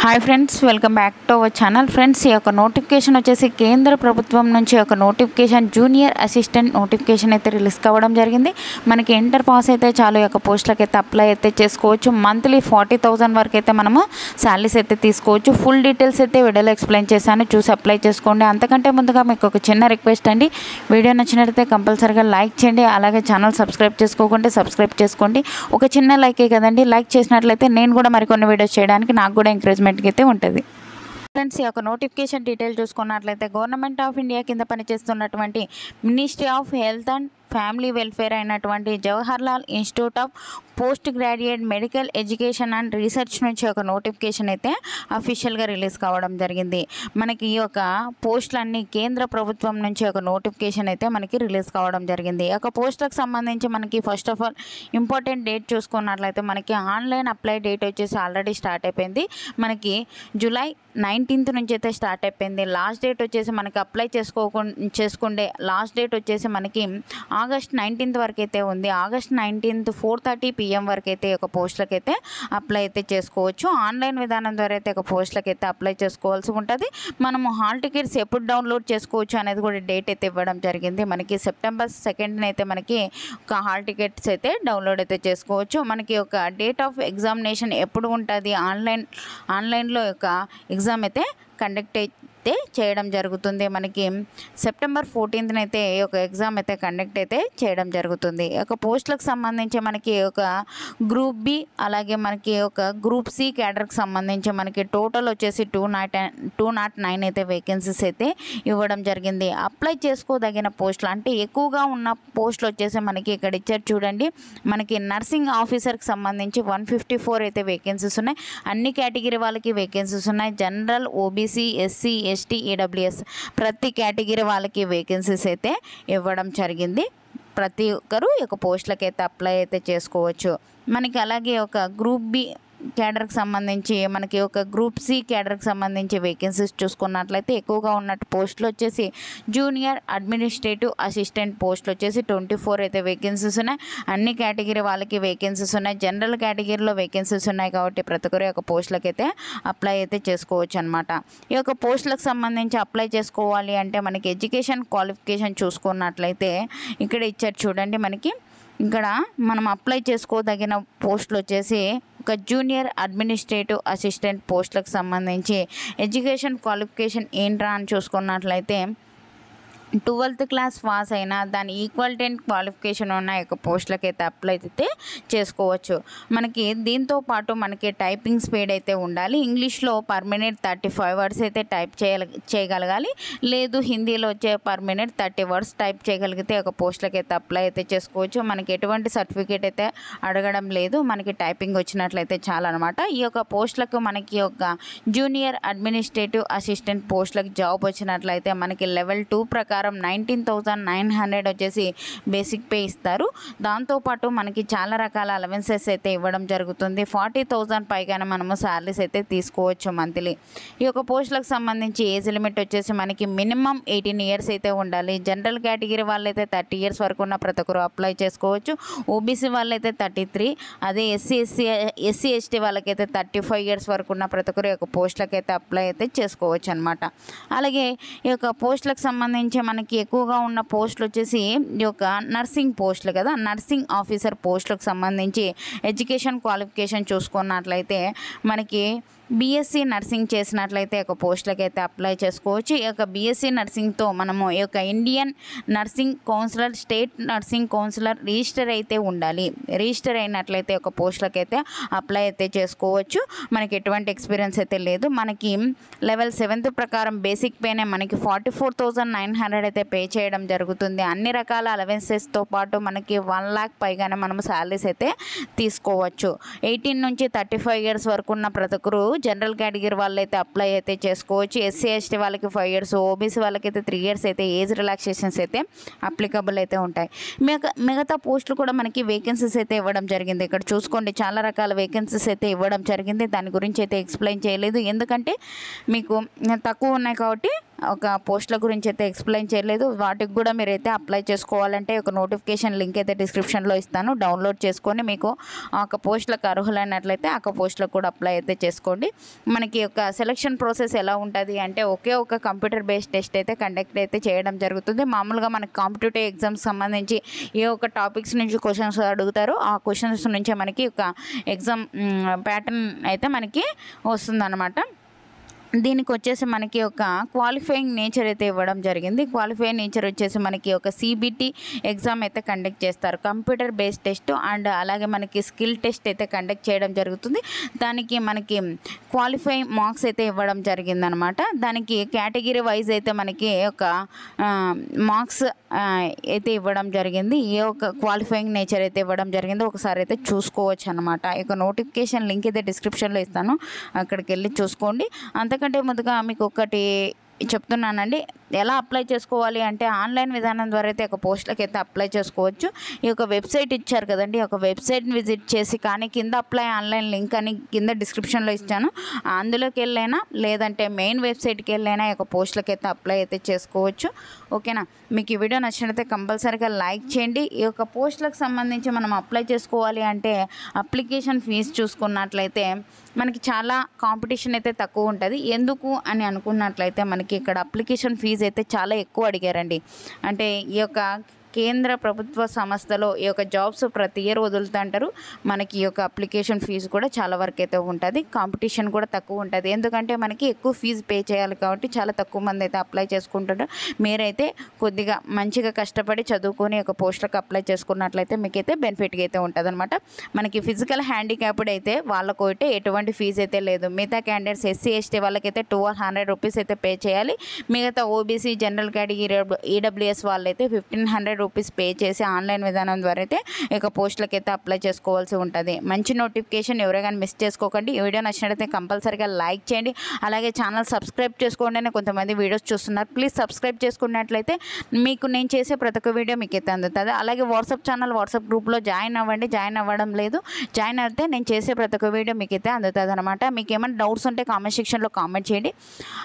Hi friends, welcome back to our channel. Friends, ఈ యొక్క notification వచ్చేసి కేంద్ర ప్రభుత్వం నుంచి ఒక నోటిఫికేషన్ జూనియర్ అసిస్టెంట్ నోటిఫికేషన్ అయితే రిలీజ్ కావడం జరిగింది. మనకి ఇంటర్ పాస్ అయితే చాలు ఈ యొక్క పోస్టులకు అయితే అప్లై అయితే చేసుకోవచ్చు. మంత్లీ 40,000 వరకు అయితే మనము శాలరీస్ అయితే తీసుకోవచ్చు. ఫుల్ డీటెయిల్స్ అయితే వీడియోలో ఎక్స్ప్లెయిన్ చేశాను, చూసి అప్లై చేసుకోండి. అంతకంటే ముందుగా మీకు ఒక చిన్న రిక్వెస్ట్ అండి, వీడియో నచ్చినట్లయితే కంపల్సరీగా లైక్ చేయండి. అలాగే ఛానల్ సబ్స్క్రైబ్ చేసుకోకుంటే సబ్స్క్రైబ్ చేసుకోండి. ఒక చిన్న లైకే కదండి, లైక్ చేసినట్లయితే నేను కూడా మరికొన్ని వీడియోస్ చేయడానికి నాకు కూడా ఎంకరేజ్మెంట్ అయితే ఉంటుంది. ఫ్రెండ్స్, ఈ యొక్క నోటిఫికేషన్ డీటెయిల్ చూసుకున్నట్లయితే గవర్నమెంట్ ఆఫ్ ఇండియా కింద పనిచేస్తున్నటువంటి ministry of health and family welfare అయినటువంటి Jawaharlal institute of post graduate medical education and research నుంచి ఒక నోటిఫికేషన్ అయితే అఫీషియల్గా రిలీజ్ కావడం జరిగింది. మనకి ఈ యొక్క పోస్టులన్నీ కేంద్ర ప్రభుత్వం నుంచి ఒక నోటిఫికేషన్ అయితే మనకి రిలీజ్ కావడం జరిగింది. ఈ యొక్క పోస్టులకు సంబంధించి మనకి first of all important date చూసుకున్నట్లయితే మనకి ఆన్లైన్ అప్లై డేట్ వచ్చేసి ఆల్రెడీ స్టార్ట్ అయిపోయింది. మనకి జూలై 19th నుంచి అయితే స్టార్ట్ అయిపోయింది. లాస్ట్ డేట్ వచ్చేసి మనకి అప్లై చేసుకుంటే లాస్ట్ డేట్ వచ్చేసి మనకి ఆగస్ట్ 19th వరకు అయితే ఉంది. ఆగస్ట్ 19th 4:30 PM వరకు అయితే ఒక పోస్టులకు అయితే అప్లై అయితే చేసుకోవచ్చు. ఆన్లైన్ విధానం ద్వారా అయితే ఒక పోస్టులకు అయితే అప్లై చేసుకోవాల్సి ఉంటుంది. మనము హాల్ టికెట్స్ ఎప్పుడు డౌన్లోడ్ చేసుకోవచ్చు అనేది కూడా డేట్ అయితే ఇవ్వడం జరిగింది. మనకి సెప్టెంబర్ 2nd అయితే మనకి ఒక హాల్ టికెట్స్ అయితే డౌన్లోడ్ అయితే చేసుకోవచ్చు. మనకి ఒక డేట్ ఆఫ్ ఎగ్జామినేషన్ ఎప్పుడు ఉంటుంది, ఆన్లైన్లో యొక్క ఎగ్జామ్ అయితే కండక్ట్ అయితే చేయడం జరుగుతుంది. మనకి సెప్టెంబర్ 14th అయితే ఒక ఎగ్జామ్ అయితే కండక్ట్ అయితే చేయడం జరుగుతుంది. ఒక పోస్టులకు సంబంధించి మనకి ఒక గ్రూప్ బి అలాగే మనకి ఒక గ్రూప్ సి క్యాడర్కి సంబంధించి మనకి టోటల్ వచ్చేసి 209 అయితే వేకెన్సీస్ అయితే ఇవ్వడం జరిగింది. అప్లై చేసుకోదగిన పోస్టులు అంటే ఎక్కువగా ఉన్న పోస్టులు వచ్చేసి మనకి ఇక్కడ ఇచ్చారు చూడండి. మనకి నర్సింగ్ ఆఫీసర్కి సంబంధించి 154 అయితే వేకెన్సీస్ ఉన్నాయి. అన్ని కేటగిరీ వాళ్ళకి వేకెన్సీస్ ఉన్నాయి. General, OBC, SC, ST, EWS ప్రతి కేటగిరీ వాళ్ళకి వేకెన్సీస్ అయితే ఇవ్వడం జరిగింది. ప్రతి ఒక్కరూ ఈ యొక్క పోస్టులకి అయితే అప్లై అయితే చేసుకోవచ్చు. మనకి అలాగే ఒక గ్రూప్ బి క్యాడర్కి సంబంధించి మనకి ఒక గ్రూప్ సి క్యాడర్కి సంబంధించి వేకెన్సీస్ చూసుకున్నట్లయితే ఎక్కువగా ఉన్నట్టు పోస్టులు వచ్చేసి జూనియర్ అడ్మినిస్ట్రేటివ్ అసిస్టెంట్ పోస్టులు వచ్చేసి 24 అయితే వేకెన్సీస్ ఉన్నాయి. అన్ని కేటగిరీ వాళ్ళకి వేకెన్సీస్ ఉన్నాయి. జనరల్ కేటగిరీలో వేకెన్సీస్ ఉన్నాయి కాబట్టి ప్రతి ఒక్కరు యొక్క పోస్టులకు అయితే అప్లై అయితే చేసుకోవచ్చు అనమాట. ఈ యొక్క పోస్టులకు సంబంధించి అప్లై చేసుకోవాలి అంటే మనకి ఎడ్యుకేషన్ క్వాలిఫికేషన్ చూసుకున్నట్లయితే ఇక్కడ ఇచ్చారు చూడండి. మనకి ఇక్కడ మనం అప్లై చేసుకోదగిన పోస్టులు వచ్చేసి ఒక జూనియర్ అడ్మినిస్ట్రేటివ్ అసిస్టెంట్ పోస్టులకు సంబంధించి ఎడ్యుకేషన్ క్వాలిఫికేషన్ ఏంట్రా అని చూసుకున్నట్లయితే 12th క్లాస్ పాస్ అయినా దాని ఈక్వలెంట్ క్వాలిఫికేషన్ ఉన్న యొక్క పోస్టులకు అయితే అప్లై అయితే చేసుకోవచ్చు. మనకి దీంతో పాటు మనకి టైపింగ్ స్పీడ్ అయితే ఉండాలి. ఇంగ్లీష్లో పర్ మినిట్ 35 వర్డ్స్ అయితే టైప్ చేయగలగాలి. లేదు హిందీలో వచ్చే పర్ మినిట్ 30 వర్డ్స్ టైప్ చేయగలిగితే ఒక పోస్టులకు అయితే అప్లై అయితే చేసుకోవచ్చు. మనకి ఎటువంటి సర్టిఫికేట్ అయితే అడగడం లేదు, మనకి టైపింగ్ వచ్చినట్లయితే చాలన్నమాట. ఈ యొక్క పోస్టులకు మనకి ఒక జూనియర్ అడ్మినిస్ట్రేటివ్ అసిస్టెంట్ పోస్టులకు జాబ్ వచ్చినట్లయితే మనకి లెవెల్ 2 ప్రకారం 19,900 వచ్చేసి బేసిక్ పే ఇస్తారు. దాంతోపాటు మనకి చాలా రకాల అలవెన్సెస్ అయితే ఇవ్వడం జరుగుతుంది. 40,000 పైగానే మనము శాలరీస్ అయితే తీసుకోవచ్చు మంత్లీ. ఈ యొక్క పోస్టులకు సంబంధించి ఏజ్ లిమిట్ వచ్చేసి మనకి మినిమం 18 years అయితే ఉండాలి. జనరల్ కేటగిరీ వాళ్ళైతే 30 years వరకు ఉన్న ప్రతి ఒక్కరు అప్లై చేసుకోవచ్చు. ఓబీసీ వాళ్ళైతే 33, అదే ఎస్సీ ఎస్టీ వాళ్ళకైతే 35 years వరకు ఉన్న ప్రతి ఒక్కరు యొక్క పోస్టులకు అయితే అప్లై అయితే చేసుకోవచ్చు అనమాట. అలాగే ఈ యొక్క పోస్టులకు సంబంధించి మనకి ఎక్కువగా ఉన్న పోస్టులు వచ్చేసి ఈ యొక్క నర్సింగ్ పోస్టులు కదా, నర్సింగ్ ఆఫీసర్ పోస్టులకు సంబంధించి ఎడ్యుకేషన్ క్వాలిఫికేషన్ చూసుకున్నట్లయితే మనకి బీఎస్సీ నర్సింగ్ చేసినట్లయితే ఒక పోస్టులకు అయితే అప్లై చేసుకోవచ్చు. ఈ యొక్క బీఎస్సీ నర్సింగ్తో మనము ఈ యొక్క Indian nursing councillor, state nursing councillor register అయితే ఉండాలి. రిజిస్టర్ అయినట్లయితే ఒక పోస్టులకు అయితే అప్లై అయితే చేసుకోవచ్చు. మనకి ఎటువంటి ఎక్స్పీరియన్స్ అయితే లేదు. మనకి లెవెల్ 7th ప్రకారం బేసిక్ పేనే మనకి 44,900 అయితే పే చేయడం జరుగుతుంది. అన్ని రకాల అలవెన్సెస్తో పాటు మనకి 1 lakh పైగానే మనము శాలరీస్ అయితే తీసుకోవచ్చు. 18 నుంచి 35 years వరకు ఉన్న ప్రతి ఒక్కరు జనరల్ కేటగిరీ వాళ్ళు అయితే అప్లై అయితే చేసుకోవచ్చు. ఎస్సీ ఎస్టీ వాళ్ళకి 5 years, ఓబీసీ వాళ్ళకైతే 3 years అయితే ఏజ్ రిలాక్సేషన్స్ అయితే అప్లికబుల్ అయితే ఉంటాయి. మిగతా పోస్టులు కూడా మనకి వేకెన్సీస్ అయితే ఇవ్వడం జరిగింది. ఇక్కడ చూసుకోండి, చాలా రకాల వేకెన్సీస్ అయితే ఇవ్వడం జరిగింది. దాని గురించి అయితే ఎక్స్ప్లెయిన్ చేయలేదు, ఎందుకంటే మీకు తక్కువ ఉన్నాయి కాబట్టి ఒక పోస్టుల గురించి అయితే ఎక్స్ప్లెయిన్ చేయలేదు. వాటికి కూడా మీరైతే అప్లై చేసుకోవాలంటే ఒక నోటిఫికేషన్ లింక్ అయితే డిస్క్రిప్షన్లో ఇస్తాను, డౌన్లోడ్ చేసుకొని మీకు ఒక పోస్టులకు అర్హులైనట్లయితే ఆ పోస్టులకు కూడా అప్లై అయితే చేసుకోండి. మనకి ఒక సెలక్షన్ ప్రాసెస్ ఎలా ఉంటుంది అంటే ఒకే ఒక కంప్యూటర్ బేస్డ్ టెస్ట్ అయితే కండక్ట్ అయితే చేయడం జరుగుతుంది. మామూలుగా మనకి కాంపిటేటివ్ ఎగ్జామ్స్ సంబంధించి ఏ ఒక టాపిక్స్ నుంచి క్వశ్చన్స్ అడుగుతారో ఆ క్వశ్చన్స్ నుంచే మనకి ఒక ఎగ్జామ్ ప్యాటర్న్ అయితే మనకి వస్తుందన్నమాట. దీనికి వచ్చేసి మనకి ఒక క్వాలిఫైయింగ్ నేచర్ అయితే ఇవ్వడం జరిగింది. క్వాలిఫైయింగ్ నేచర్ వచ్చేసి మనకి ఒక CBT ఎగ్జామ్ అయితే కండక్ట్ చేస్తారు, కంప్యూటర్ బేస్డ్ టెస్ట్ అండ్ అలాగే మనకి స్కిల్ టెస్ట్ అయితే కండక్ట్ చేయడం జరుగుతుంది. దానికి మనకి క్వాలిఫైయింగ్ మార్క్స్ అయితే ఇవ్వడం జరిగిందనమాట. దానికి కేటగిరీ వైజ్ అయితే మనకి ఒక మార్క్స్ అయితే ఇవ్వడం జరిగింది. ఏ ఒక క్వాలిఫైయింగ్ నేచర్ అయితే ఇవ్వడం జరిగిందో ఒకసారి అయితే చూసుకోవచ్చు అనమాట. ఈ యొక్క నోటిఫికేషన్ లింక్ అయితే డిస్క్రిప్షన్లో ఇస్తాను, అక్కడికి వెళ్ళి చూసుకోండి. అంతకంటే ముందుగా మీకు ఒకటి చెప్తున్నానండి, ఎలా అప్లై చేసుకోవాలి అంటే ఆన్లైన్ విధానం ద్వారా అయితే ఒక పోస్టులకి అయితే అప్లై చేసుకోవచ్చు. ఈ యొక్క వెబ్సైట్ ఇచ్చారు కదండి, ఒక వెబ్సైట్ని విజిట్ చేసి కానీ కింద అప్లై ఆన్లైన్ లింక్ అని కింద డిస్క్రిప్షన్లో ఇచ్చాను, అందులోకి వెళ్ళైనా లేదంటే మెయిన్ వెబ్సైట్కి వెళ్ళైనా ఈ యొక్క పోస్టులకి అయితే అప్లై అయితే చేసుకోవచ్చు. ఓకేనా, మీకు ఈ వీడియో నచ్చినట్లయితే కంపల్సరీగా లైక్ చేయండి. ఈ యొక్క పోస్టులకు సంబంధించి మనం అప్లై చేసుకోవాలి అంటే అప్లికేషన్ ఫీజు చూసుకున్నట్లయితే మనకి చాలా కాంపిటీషన్ అయితే తక్కువ ఉంటుంది. ఎందుకు అని అనుకున్నట్లయితే మనకి ఇక్కడ అప్లికేషన్ ఫీజు అయితే చాలా ఎక్కువ అడిగారండి. అంటే ఈ యొక్క కేంద్ర ప్రభుత్వ సంస్థలో ఈ యొక్క జాబ్స్ ప్రతి ఇయర్ వదులుతుంటారు. మనకి ఈ యొక్క అప్లికేషన్ ఫీజు కూడా చాలా వరకు అయితే ఉంటుంది, కాంపిటీషన్ కూడా తక్కువ ఉంటుంది. ఎందుకంటే మనకి ఎక్కువ ఫీజు పే చేయాలి కాబట్టి చాలా తక్కువ మంది అయితే అప్లై చేసుకుంటారు. మీరైతే కొద్దిగా మంచిగా కష్టపడి చదువుకొని ఒక పోస్టులకు అప్లై చేసుకున్నట్లయితే మీకైతే బెనిఫిట్గా అయితే ఉంటుంది అనమాట. మనకి ఫిజికల్ హ్యాండిక్యాప్డ్ అయితే వాళ్ళకు అయితే ఎటువంటి ఫీజు అయితే లేదు. మిగతా క్యాండిడేట్స్ SC ST వాళ్ళకైతే 1200 రూపీస్ అయితే పే చేయాలి. మిగతా OBC జనరల్ కేటగిరీ EWS వాళ్ళైతే 1500 రూపీస్ పే చేసి ఆన్లైన్ విధానం ద్వారా అయితే ఇక పోస్టులకి అయితే అప్లై చేసుకోవాల్సి ఉంటుంది. మంచి నోటిఫికేషన్ ఎవరైనా మిస్ చేసుకోకండి. ఈ వీడియో నచ్చినట్లయితే కంపల్సరీగా లైక్ చేయండి, అలాగే ఛానల్ సబ్స్క్రైబ్ చేసుకోండి. కొంతమంది వీడియోస్ చూస్తున్నారు, ప్లీజ్ సబ్స్క్రైబ్ చేసుకున్నట్లయితే మీకు నేను చేసే ప్రతి ఒక్క వీడియో మీకు అయితే అందుతుంది. అలాగే వాట్సాప్ గ్రూప్లో జాయిన్ అవ్వండి. జాయిన్ అవ్వడం లేదు, జాయిన్ అయితే నేను చేసే ప్రతి ఒక్క వీడియో మీకు అయితే అందుతుంది అనమాట. మీకు ఏమైనా డౌట్స్ ఉంటే కామెంట్ సెక్షన్లో కామెంట్ చేయండి.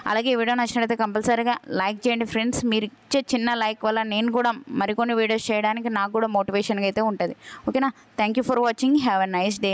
అలాగే ఈ వీడియో నచ్చినట్లయితే కంపల్సరీగా లైక్ చేయండి ఫ్రెండ్స్. మీరు ఇచ్చే చిన్న లైక్ వల్ల నేను కూడా మరికొన్ని వీడియోస్ చేయడానికి నాకు కూడా మోటివేషన్గా అయితే ఉంటుంది. ఓకేనా, thank you for watching, have a nice day.